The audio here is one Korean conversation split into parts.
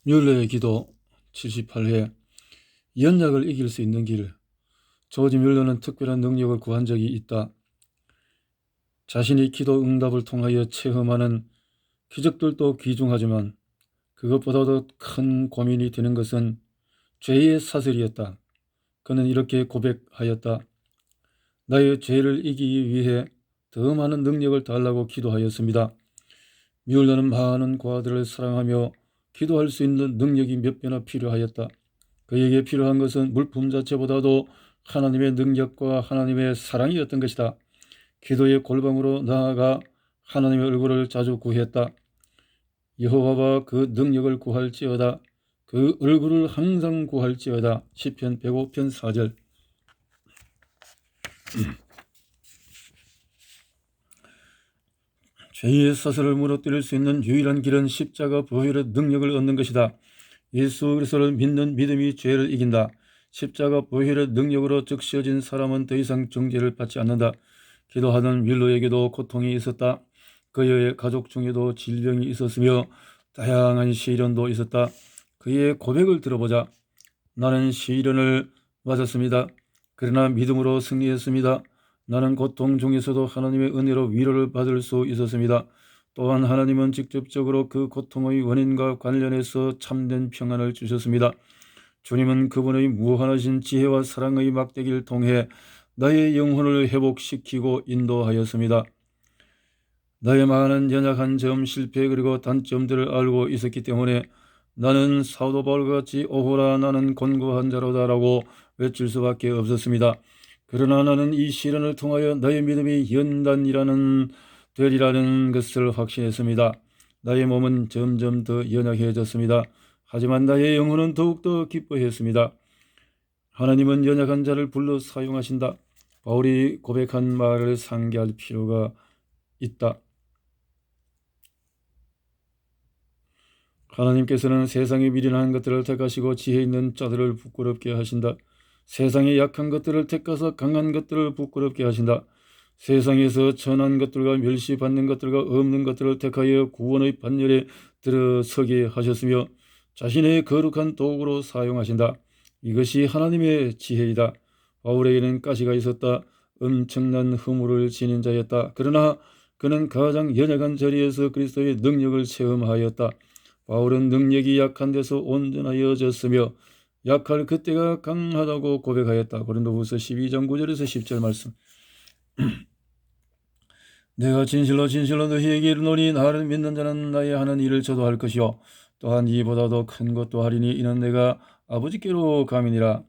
뮬러의 기도 78회 연약을 이길 수 있는 길. 조지 뮬러는 특별한 능력을 구한 적이 있다. 자신이 기도 응답을 통하여 체험하는 기적들도 귀중하지만 그것보다도 큰 고민이 되는 것은 죄의 사슬이었다. 그는 이렇게 고백하였다. 나의 죄를 이기기 위해 더 많은 능력을 달라고 기도하였습니다. 뮬러는 많은 과들을 사랑하며 기도할 수 있는 능력이 몇 배나 필요하였다. 그에게 필요한 것은 물품 자체보다도 하나님의 능력과 하나님의 사랑이었던 것이다. 기도의 골방으로 나아가 하나님의 얼굴을 자주 구했다. 여호와와 그 능력을 구할지어다. 그 얼굴을 항상 구할지어다. 시편 105편 4절. 죄의 사슬을 무너뜨릴 수 있는 유일한 길은 십자가 보혈의 능력을 얻는 것이다. 예수 그리스도를 믿는 믿음이 죄를 이긴다. 십자가 보혈의 능력으로 적셔진 사람은 더 이상 정죄를 받지 않는다. 기도하던 윌로에게도 고통이 있었다. 그의 가족 중에도 질병이 있었으며 다양한 시련도 있었다. 그의 고백을 들어보자. 나는 시련을 맞았습니다. 그러나 믿음으로 승리했습니다. 나는 고통 중에서도 하나님의 은혜로 위로를 받을 수 있었습니다. 또한 하나님은 직접적으로 그 고통의 원인과 관련해서 참된 평안을 주셨습니다. 주님은 그분의 무한하신 지혜와 사랑의 막대기를 통해 나의 영혼을 회복시키고 인도하였습니다. 나의 많은 연약한 점, 실패 그리고 단점들을 알고 있었기 때문에 나는 사도 바울과 같이 오호라 나는 곤고한 자로다라고 외칠 수밖에 없었습니다. 그러나 나는 이 시련을 통하여 나의 믿음이 연단이라는 되리라는 것을 확신했습니다. 나의 몸은 점점 더 연약해졌습니다. 하지만 나의 영혼은 더욱더 기뻐했습니다. 하나님은 연약한 자를 불러 사용하신다. 바울이 고백한 말을 상기할 필요가 있다. 하나님께서는 세상의 미련한 것들을 택하시고 지혜 있는 자들을 부끄럽게 하신다. 세상의 약한 것들을 택하서 강한 것들을 부끄럽게 하신다. 세상에서 천한 것들과 멸시받는 것들과 없는 것들을 택하여 구원의 반열에 들어서게 하셨으며 자신의 거룩한 도구로 사용하신다. 이것이 하나님의 지혜이다. 바울에게는 가시가 있었다. 엄청난 허물을 지닌 자였다. 그러나 그는 가장 연약한 자리에서 그리스도의 능력을 체험하였다. 바울은 능력이 약한 데서 온전하여졌으며 약할 그때가 강하다고 고백하였다. 고린도후서 12장 9절에서 10절 말씀. 내가 진실로 너희에게 이르노니 나를 믿는 자는 나의 하는 일을 저도 할 것이요 또한 이보다도 큰 것도 하리니 이는 내가 아버지께로 감이니라.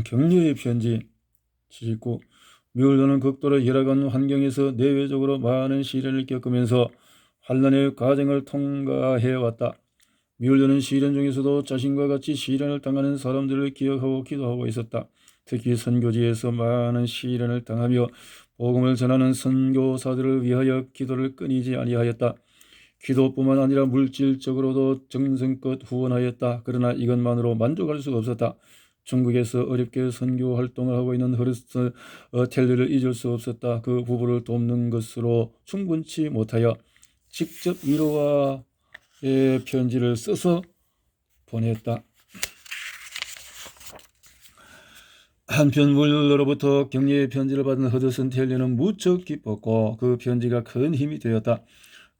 격려의 편지 79. 뮬러는 극도로 열악한 환경에서 내외적으로 많은 시련을 겪으면서 환난의 과정을 통과해왔다. 뮬러는 시련 중에서도 자신과 같이 시련을 당하는 사람들을 기억하고 기도하고 있었다. 특히 선교지에서 많은 시련을 당하며 복음을 전하는 선교사들을 위하여 기도를 끊이지 아니하였다. 기도뿐만 아니라 물질적으로도 정성껏 후원하였다. 그러나 이것만으로 만족할 수가 없었다. 중국에서 어렵게 선교 활동을 하고 있는 허르스트 텔리를 잊을 수 없었다. 그 부부를 돕는 것으로 충분치 못하여 직접 위로와 편지를 써서 보냈다. 한편 뮬러로부터 격려의 편지를 받은 허드슨 테일러는 무척 기뻤고 그 편지가 큰 힘이 되었다.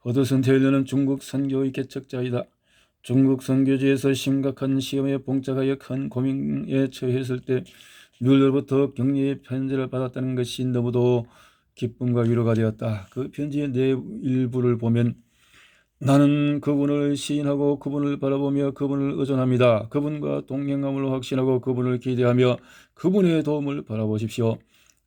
허드슨 테일러는 중국 선교의 개척자이다. 중국 선교지에서 심각한 시험에 봉착하여 큰 고민에 처했을 때 뮬러로부터 격려의 편지를 받았다는 것이 너무도 기쁨과 위로가 되었다. 그 편지의 일부를 보면 나는 그분을 시인하고 그분을 바라보며 그분을 의존합니다. 그분과 동행함을 확신하고 그분을 기대하며 그분의 도움을 바라보십시오.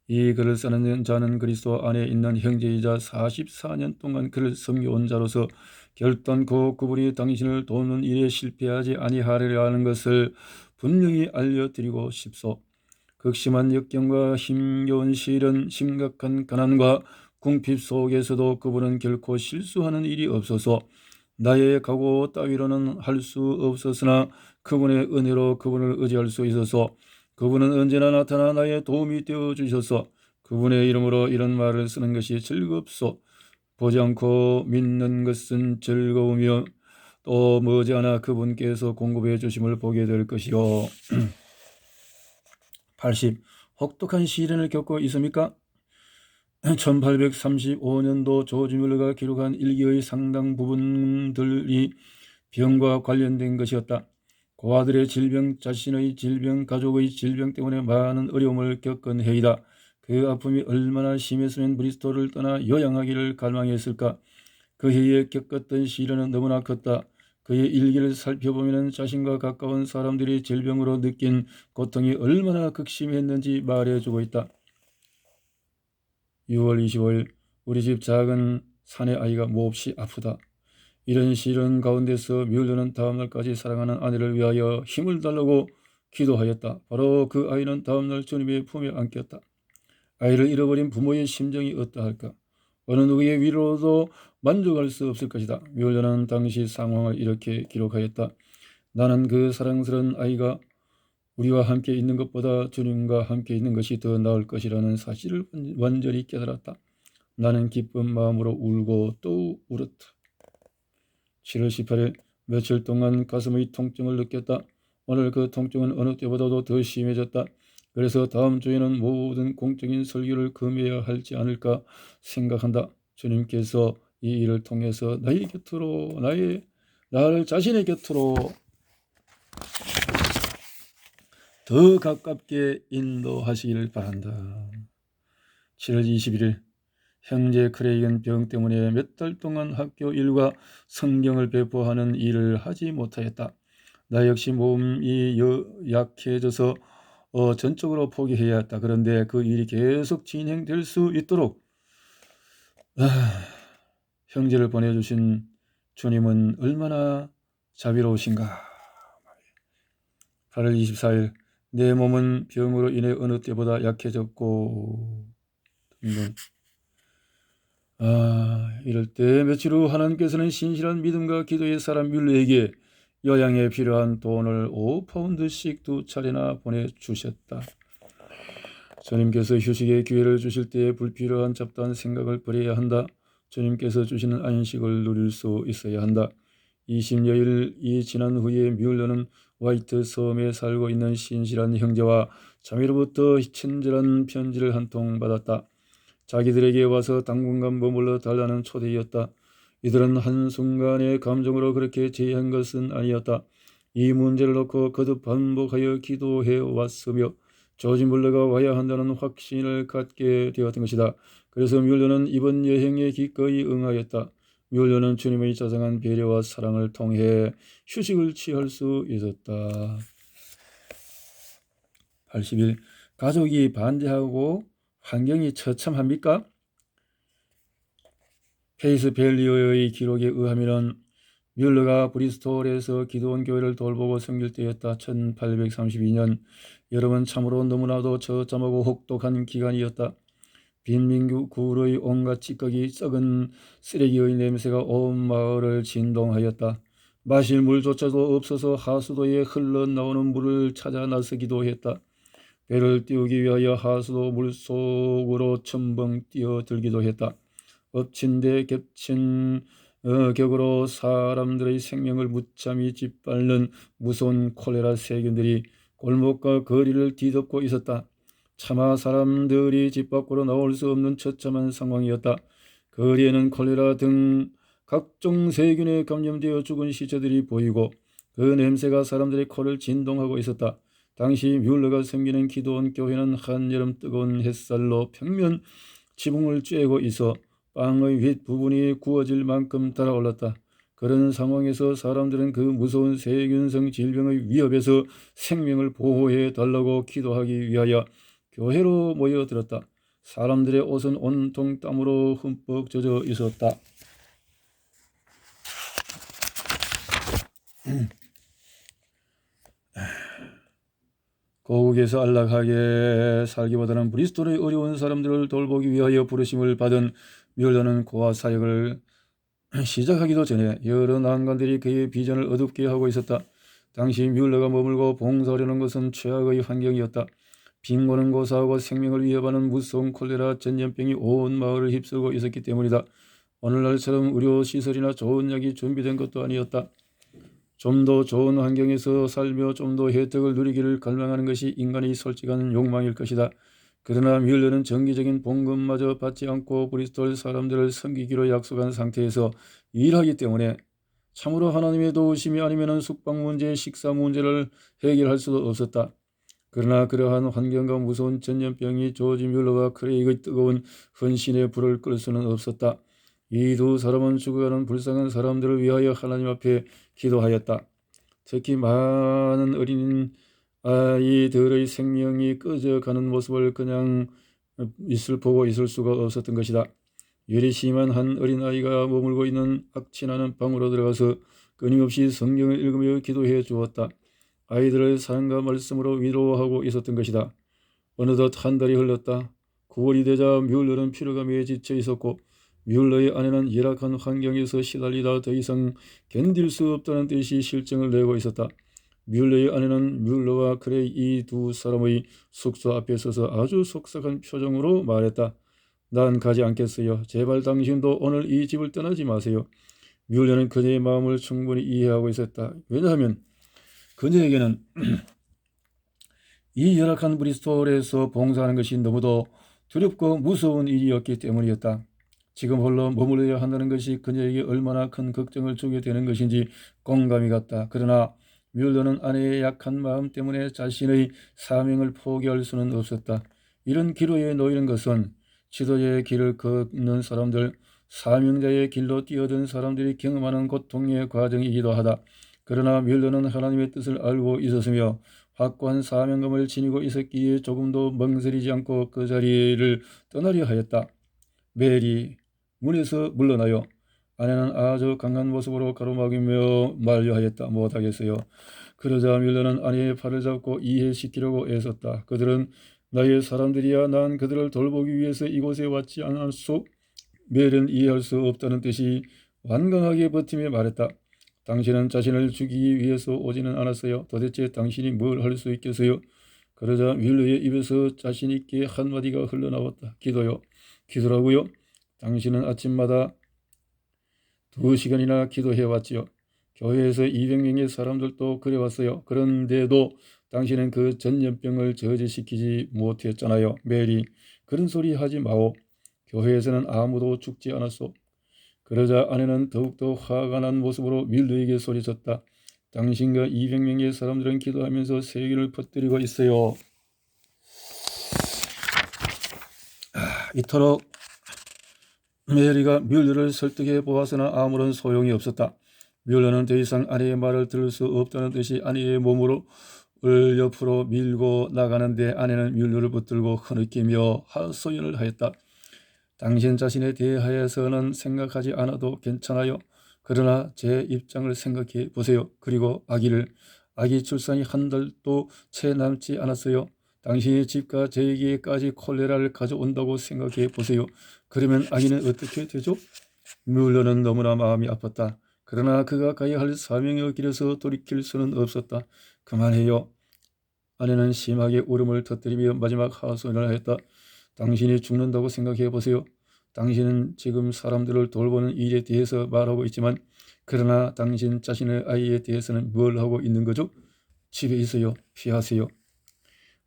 이 글을 쓰는 자는 그리스도 안에 있는 형제이자 44년 동안 그를 섬겨온 자로서 결단코 그분이 당신을 돕는 일에 실패하지 아니하리라 하는 것을 분명히 알려드리고 싶소. 극심한 역경과 힘겨운 시련, 심각한 가난과 궁핍 속에서도 그분은 결코 실수하는 일이 없어서 나의 각오 따위로는 할 수 없었으나 그분의 은혜로 그분을 의지할 수 있어서 그분은 언제나 나타나 나의 도움이 되어 주셔서 그분의 이름으로 이런 말을 쓰는 것이 즐겁소. 보지 않고 믿는 것은 즐거우며 또 머지않아 그분께서 공급해 주심을 보게 될 것이요. 80. 혹독한 시련을 겪고 있습니까? 1835년도 조지 뮬러가 기록한 일기의 상당 부분들이 병과 관련된 것이었다. 고아들의 질병, 자신의 질병, 가족의 질병 때문에 많은 어려움을 겪은 해이다. 그 아픔이 얼마나 심했으면 브리스톨을 떠나 요양하기를 갈망했을까. 그 해에 겪었던 시련은 너무나 컸다. 그의 일기를 살펴보면 자신과 가까운 사람들이 질병으로 느낀 고통이 얼마나 극심했는지 말해주고 있다. 6월 25일 우리 집 작은 사내 아이가 몹시 아프다. 이런 시련 가운데서 뮬러는 다음날까지 사랑하는 아내를 위하여 힘을 달라고 기도하였다. 바로 그 아이는 다음날 주님의 품에 안겼다. 아이를 잃어버린 부모의 심정이 어떠할까? 어느 누구의 위로도 만족할 수 없을 것이다. 뮬러는 당시 상황을 이렇게 기록하였다. 나는 그 사랑스러운 아이가 우리와 함께 있는 것보다 주님과 함께 있는 것이 더 나을 것이라는 사실을 완전히 깨달았다. 나는 기쁜 마음으로 울고 또 울었다. 7월 18일 며칠 동안 가슴의 통증을 느꼈다. 오늘 그 통증은 어느 때보다도 더 심해졌다. 그래서 다음 주에는 모든 공적인 설교를 금해야 할지 않을까 생각한다. 주님께서 이 일을 통해서 나의 곁으로 나를 자신의 곁으로 더 가깝게 인도하시기를 바란다. 7월 21일 형제 크레이건 병 때문에 몇 달 동안 학교 일과 성경을 배포하는 일을 하지 못하였다. 나 역시 몸이 약해져서 전적으로 포기해야 했다. 그런데 그 일이 계속 진행될 수 있도록 형제를 보내주신 주님은 얼마나 자비로우신가. 8월 24일 내 몸은 병으로 인해 어느 때보다 약해졌고 이럴 때 며칠 후 하나님께서는 신실한 믿음과 기도의 사람 뮬러에게 요양에 필요한 돈을 5파운드씩 2차례나 보내주셨다. 주님께서 휴식의 기회를 주실 때 불필요한 잡다한 생각을 버려야 한다. 주님께서 주시는 안식을 누릴 수 있어야 한다. 20여일이 지난 후에 뮬러는 화이트 섬에 살고 있는 신실한 형제와 자매로부터 친절한 편지를 한 통 받았다. 자기들에게 와서 당분간 머물러 달라는 초대였다. 이들은 한순간의 감정으로 그렇게 제의한 것은 아니었다. 이 문제를 놓고 거듭 반복하여 기도해 왔으며 조지 뮬러가 와야 한다는 확신을 갖게 되었던 것이다. 그래서 뮬러는 이번 여행에 기꺼이 응하였다. 뮬러는 주님의 자상한 배려와 사랑을 통해 휴식을 취할 수 있었다. 80일 가족이 반대하고 환경이 처참합니까? 페이스 밸리의 기록에 의하면 뮬러가 브리스톨에서 기도원 교회를 돌보고 섬길 때였다. 1832년 여름은 참으로 너무나도 처참하고 혹독한 기간이었다. 빈민굴의 온갖 찌꺼기 썩은 쓰레기의 냄새가 온 마을을 진동하였다. 마실 물조차도 없어서 하수도에 흘러나오는 물을 찾아 나서기도 했다. 배를 띄우기 위하여 하수도 물속으로 첨벙 뛰어들기도 했다. 엎친 데 겹친 격으로 사람들의 생명을 무참히 짓밟는 무서운 콜레라 세균들이 골목과 거리를 뒤덮고 있었다. 차마 사람들이 집 밖으로 나올 수 없는 처참한 상황이었다. 거리에는 콜레라 등 각종 세균에 감염되어 죽은 시체들이 보이고 그 냄새가 사람들의 코를 진동하고 있었다. 당시 뮬러가 섬기는 기도원 교회는 한여름 뜨거운 햇살로 평면 지붕을 쬐고 있어 빵의 윗부분이 구워질 만큼 달아올랐다. 그런 상황에서 사람들은 그 무서운 세균성 질병의 위협에서 생명을 보호해 달라고 기도하기 위하여 교회로 모여들었다. 사람들의 옷은 온통 땀으로 흠뻑 젖어 있었다. 고국에서 안락하게 살기보다는 브리스톨의 어려운 사람들을 돌보기 위하여 부르심을 받은 뮬러는 고아 사역을 시작하기도 전에 여러 난관들이 그의 비전을 어둡게 하고 있었다. 당시 뮬러가 머물고 봉사하려는 것은 최악의 환경이었다. 빈곤은 고사하고 생명을 위협하는 무서운 콜레라 전염병이 온 마을을 휩쓸고 있었기 때문이다. 오늘날처럼 의료시설이나 좋은 약이 준비된 것도 아니었다. 좀 더 좋은 환경에서 살며 좀 더 혜택을 누리기를 갈망하는 것이 인간의 솔직한 욕망일 것이다. 그러나 뮬러는 정기적인 봉급마저 받지 않고 브리스톨 사람들을 섬기기로 약속한 상태에서 일하기 때문에 참으로 하나님의 도우심이 아니면 숙박 문제, 식사 문제를 해결할 수도 없었다. 그러나 그러한 환경과 무서운 전염병이 조지 뮬러와 크레이의 뜨거운 헌신의 불을 끌 수는 없었다. 이 두 사람은 죽어가는 불쌍한 사람들을 위하여 하나님 앞에 기도하였다. 특히 많은 어린 아이들의 생명이 꺼져가는 모습을 그냥 보고 있을 수가 없었던 것이다. 열이 심한 한 어린아이가 머물고 있는 악취나는 방으로 들어가서 끊임없이 성경을 읽으며 기도해 주었다. 아이들을 사랑과 말씀으로 위로하고 있었던 것이다. 어느덧 한 달이 흘렀다. 9월이 되자 뮬러는 피로감에 지쳐 있었고 뮬러의 아내는 열악한 환경에서 시달리다 더 이상 견딜 수 없다는 듯이 실증을 내고 있었다. 뮬러의 아내는 뮬러와 크레이 이 두 사람의 숙소 앞에 서서 아주 속삭한 표정으로 말했다. 난 가지 않겠어요. 제발 당신도 오늘 이 집을 떠나지 마세요. 뮬러는 그녀의 마음을 충분히 이해하고 있었다. 왜냐하면 그녀에게는 이 열악한 브리스톨에서 봉사하는 것이 너무도 두렵고 무서운 일이었기 때문이었다. 지금 홀로 머물러야 한다는 것이 그녀에게 얼마나 큰 걱정을 주게 되는 것인지 공감이 갔다. 그러나 뮬러는 아내의 약한 마음 때문에 자신의 사명을 포기할 수는 없었다. 이런 기로에 놓이는 것은 지도자의 길을 걷는 사람들, 사명자의 길로 뛰어든 사람들이 경험하는 고통의 과정이기도 하다. 그러나 뮬러는 하나님의 뜻을 알고 있었으며 확고한 사명감을 지니고 있었기에 조금도 멍설이지 않고 그 자리를 떠나려 하였다. 메리, 문에서 물러나요. 아내는 아주 강한 모습으로 가로막이며 만류하였다. 못하겠어요. 그러자 뮬러는 아내의 팔을 잡고 이해시키려고 애썼다. 그들은 나의 사람들이야. 난 그들을 돌보기 위해서 이곳에 왔지 않았소. 메리는 이해할 수 없다는 뜻이 완강하게 버티며 말했다. 당신은 자신을 죽이기 위해서 오지는 않았어요. 도대체 당신이 뭘 할 수 있겠어요? 그러자 윌러의 입에서 자신 있게 한마디가 흘러나왔다. 기도요. 기도라고요? 당신은 아침마다 2시간이나 기도해왔지요. 교회에서 200명의 사람들도 그래왔어요. 그런데도 당신은 그 전염병을 저지시키지 못했잖아요. 메리, 그런 소리 하지 마오. 교회에서는 아무도 죽지 않았소. 그러자 아내는 더욱더 화가 난 모습으로 윌러에게 소리쳤다. 당신과 200명의 사람들은 기도하면서 세균을 퍼뜨리고 있어요. 이토록 메리가 뮬러를 설득해 보았으나 아무런 소용이 없었다. 뮬러는 더 이상 아내의 말을 들을 수 없다는 듯이 아내의 몸으로 옆으로 밀고 나가는데 아내는 뮬러를 붙들고 흐느끼며 하소연을 하였다. 당신 자신에 대하여서는 생각하지 않아도 괜찮아요. 그러나 제 입장을 생각해 보세요. 그리고 아기 출산이 한 달도 채 남지 않았어요. 당신의 집과 저에게까지 콜레라를 가져온다고 생각해 보세요. 그러면 아기는 어떻게 되죠? 뮬러는 너무나 마음이 아팠다. 그러나 그가 가야 할 사명의 길에서 돌이킬 수는 없었다. 그만해요. 아내는 심하게 울음을 터뜨리며 마지막 하소연을 하였다. 당신이 죽는다고 생각해 보세요. 당신은 지금 사람들을 돌보는 일에 대해서 말하고 있지만 그러나 당신 자신의 아이에 대해서는 뭘 하고 있는 거죠? 집에 있어요. 피하세요.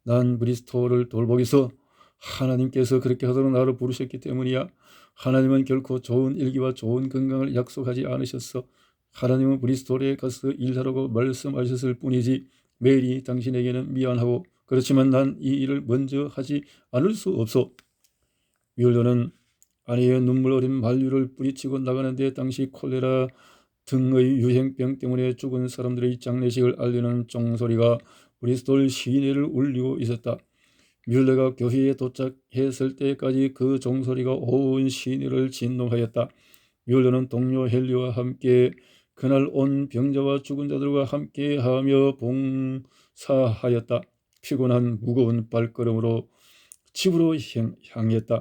난 브리스톨을 돌보기서 하나님께서 그렇게 하도록 나를 부르셨기 때문이야. 하나님은 결코 좋은 일기와 좋은 건강을 약속하지 않으셨어. 하나님은 브리스톨에 가서 일하라고 말씀하셨을 뿐이지 메리 당신에게는 미안하고 그렇지만 난 이 일을 먼저 하지 않을 수 없어. 뮬러는 아내의 눈물 어린 만류를 뿌리치고 나가는데 당시 콜레라 등의 유행병 때문에 죽은 사람들의 장례식을 알리는 종소리가 브리스톨 시내를 울리고 있었다. 뮬러가 교회에 도착했을 때까지 그 종소리가 온 시내를 진동하였다. 뮬러는 동료 헨리와 함께 그날 온 병자와 죽은 자들과 함께하며 봉사하였다. 피곤한 무거운 발걸음으로 집으로 향했다.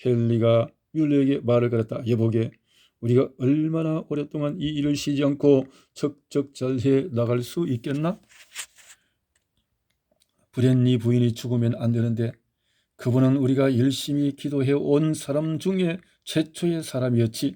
헨리가 뮬러에게 말을 걸었다. 여보게, 우리가 얼마나 오랫동안 이 일을 쉬지 않고 척척 잘해 나갈 수 있겠나? 브랜니 부인이 죽으면 안 되는데 그분은 우리가 열심히 기도해 온 사람 중에 최초의 사람이었지.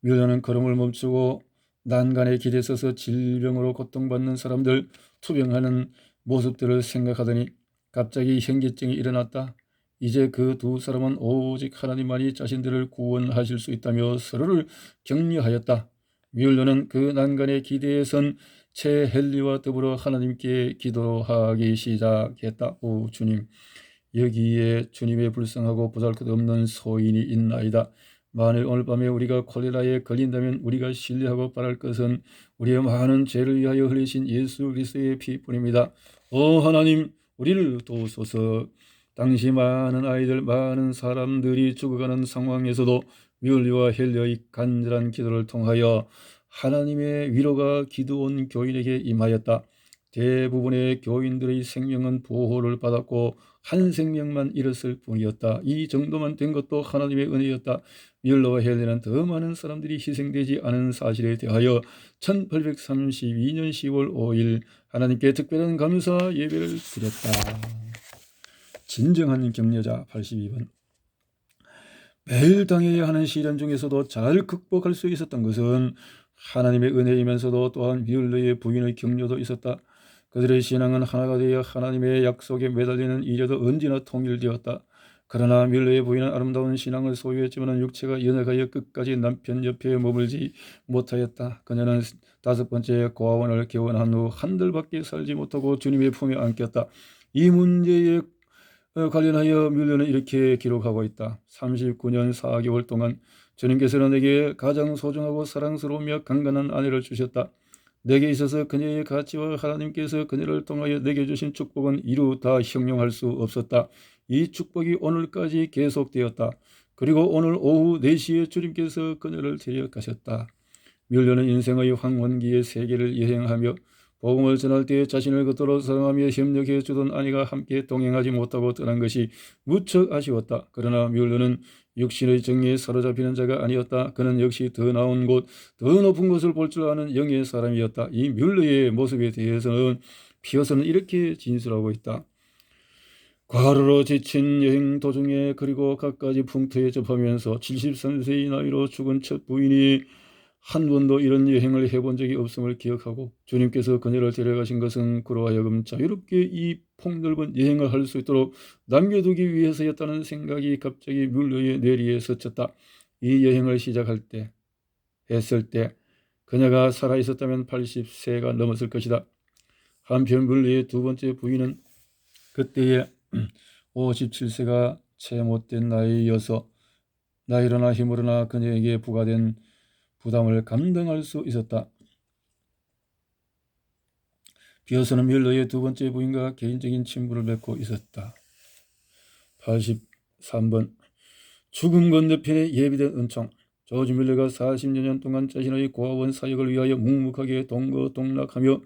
뮬러는 걸음을 멈추고 난간에 기대 서서 질병으로 고통받는 사람들 투병하는 모습들을 생각하더니 갑자기 현기증이 일어났다. 이제 그 두 사람은 오직 하나님만이 자신들을 구원하실 수 있다며 서로를 격려하였다. 뮬러는 그 난간에 기대선 채 헨리와 더불어 하나님께 기도하기 시작했다. 오 주님, 여기에 주님의 불쌍하고 보잘것없는 소인이 있나이다. 만일 오늘 밤에 우리가 콜레라에 걸린다면 우리가 신뢰하고 바랄 것은 우리의 많은 죄를 위하여 흘리신 예수 그리스도의 피뿐입니다. 오 하나님, 우리를 도우소서. 당시 많은 아이들, 많은 사람들이 죽어가는 상황에서도 뮬리와 헬리의 간절한 기도를 통하여 하나님의 위로가 기드온 교인에게 임하였다. 대부분의 교인들의 생명은 보호를 받았고 한 생명만 잃었을 뿐이었다. 이 정도만 된 것도 하나님의 은혜였다. 뮬러와 헬리는 더 많은 사람들이 희생되지 않은 사실에 대하여 1832년 10월 5일 하나님께 특별한 감사 예배를 드렸다. 진정한 격려자 82번. 매일 당해야 하는 시련 중에서도 잘 극복할 수 있었던 것은 하나님의 은혜이면서도 또한 뮬러의 부인의 격려도 있었다. 그들의 신앙은 하나가 되어 하나님의 약속에 매달리는 일에도 언제나 통일되었다. 그러나 뮬러의 부인은 아름다운 신앙을 소유했지만 육체가 연약하여 끝까지 남편 옆에 머물지 못하였다. 그녀는 5번째 고아원을 개원한 후 한 달밖에 살지 못하고 주님의 품에 안겼다. 이 문제에 관련하여 뮬러는 이렇게 기록하고 있다. 39년 4개월 동안 주님께서는 내게 가장 소중하고 사랑스러우며 강건한 아내를 주셨다. 내게 있어서 그녀의 가치와 하나님께서 그녀를 통하여 내게 주신 축복은 이루 다 형용할 수 없었다. 이 축복이 오늘까지 계속되었다. 그리고 오늘 오후 4시에 주님께서 그녀를 데려가셨다. 뮬러는 인생의 황혼기의 세계를 여행하며 복음을 전할 때 자신을 그토록 사랑하며 협력해 주던 아내가 함께 동행하지 못하고 떠난 것이 무척 아쉬웠다. 그러나 뮬러는 육신의 정의에 사로잡히는 자가 아니었다. 그는 역시 더 나은 곳, 더 높은 곳을 볼 줄 아는 영의 사람이었다. 이 뮬러의 모습에 대해서는 피어서는 이렇게 진술하고 있다. 과로로 지친 여행 도중에 그리고 갖가지 풍토에 접하면서 73세의 나이로 죽은 첫 부인이 한 번도 이런 여행을 해본 적이 없음을 기억하고 주님께서 그녀를 데려가신 것은 그로 하여금 자유롭게 이 폭넓은 여행을 할 수 있도록 남겨두기 위해서였다는 생각이 갑자기 뮬러의 뇌리에 스쳤다. 이 여행을 시작할 때 했을 때 그녀가 살아있었다면 80세가 넘었을 것이다. 한편 뮬러의 두 번째 부인은 그때에 57세가 채 못된 나이여서 나이로나 힘으로나 그녀에게 부과된 부담을 감당할 수 있었다. 비어서는 뮬러의 두 번째 부인과 개인적인 친분을 맺고 있었다. 83번. 죽음 건너편에 예비된 은총. 조지 뮬러가 40여 년 동안 자신의 고아원 사역을 위하여 묵묵하게 동거동락하며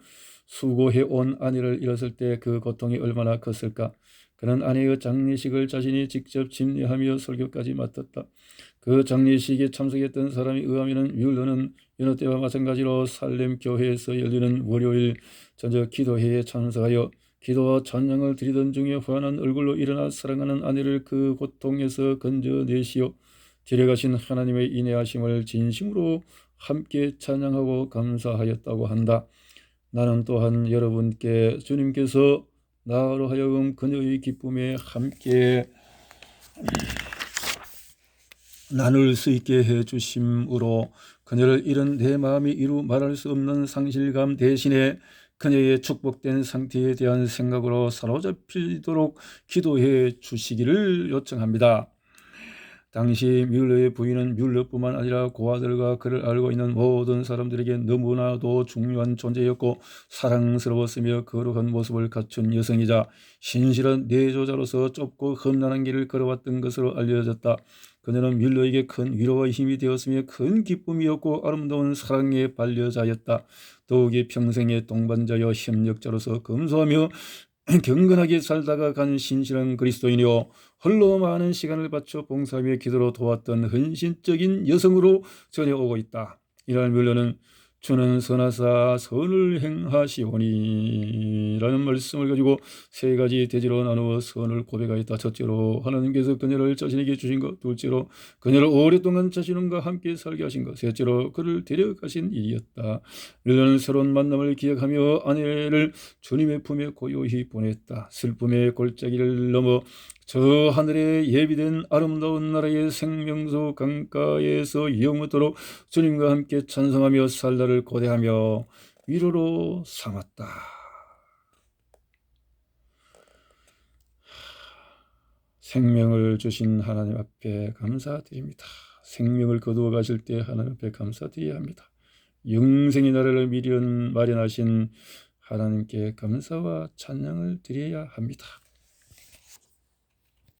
수고해온 아내를 잃었을 때 그 고통이 얼마나 컸을까. 그는 아내의 장례식을 자신이 직접 집례하며 설교까지 맡았다. 그 장례식에 참석했던 사람에 의하면 뮬러는 여느 때와 마찬가지로 살렘 교회에서 열리는 월요일 저녁 기도회에 참석하여 기도와 찬양을 드리던 중에 환한 얼굴로 일어나 사랑하는 아내를 그 고통에서 건져내시어 데려가신 하나님의 인내하심을 진심으로 함께 찬양하고 감사하였다고 한다. 나는 또한 여러분께 주님께서 나로 하여금 그녀의 기쁨에 함께 나눌 수 있게 해주심으로 그녀를 잃은 내 마음이 이루 말할 수 없는 상실감 대신에 그녀의 축복된 상태에 대한 생각으로 사로잡히도록 기도해 주시기를 요청합니다. 당시 뮬러의 부인은 뮬러뿐만 아니라 고아들과 그를 알고 있는 모든 사람들에게 너무나도 중요한 존재였고 사랑스러웠으며 거룩한 모습을 갖춘 여성이자 신실한 내조자로서 좁고 험난한 길을 걸어왔던 것으로 알려졌다. 그녀는 뮬러에게 큰 위로와 힘이 되었으며 큰 기쁨이었고 아름다운 사랑의 반려자였다. 더욱이 평생의 동반자여 협력자로서 검소하며 경건하게 살다가 간 신실한 그리스도인이요 홀로 많은 시간을 바쳐 봉사하며 기도로 도왔던 헌신적인 여성으로 전해오고 있다. 이날 뮬러는 주는 선하사 선을 행하시오니 라는 말씀을 가지고 세 가지 대지로 나누어 선을 고백하였다. 첫째로 하나님께서 그녀를 자신에게 주신 것, 둘째로 그녀를 오랫동안 자신과 함께 살게 하신 것, 셋째로 그를 데려가신 일이었다. 릴러는 새로운 만남을 기약하며 아내를 주님의 품에 고요히 보냈다. 슬픔의 골짜기를 넘어 저 하늘에 예비된 아름다운 나라의 생명수 강가에서 영원토록 주님과 함께 찬송하며 살다를 고대하며 위로로 삼았다. 생명을 주신 하나님 앞에 감사드립니다. 생명을 거두어 가실 때 하나님 앞에 감사드려야 합니다. 영생의 나라를 마련하신 하나님께 감사와 찬양을 드려야 합니다.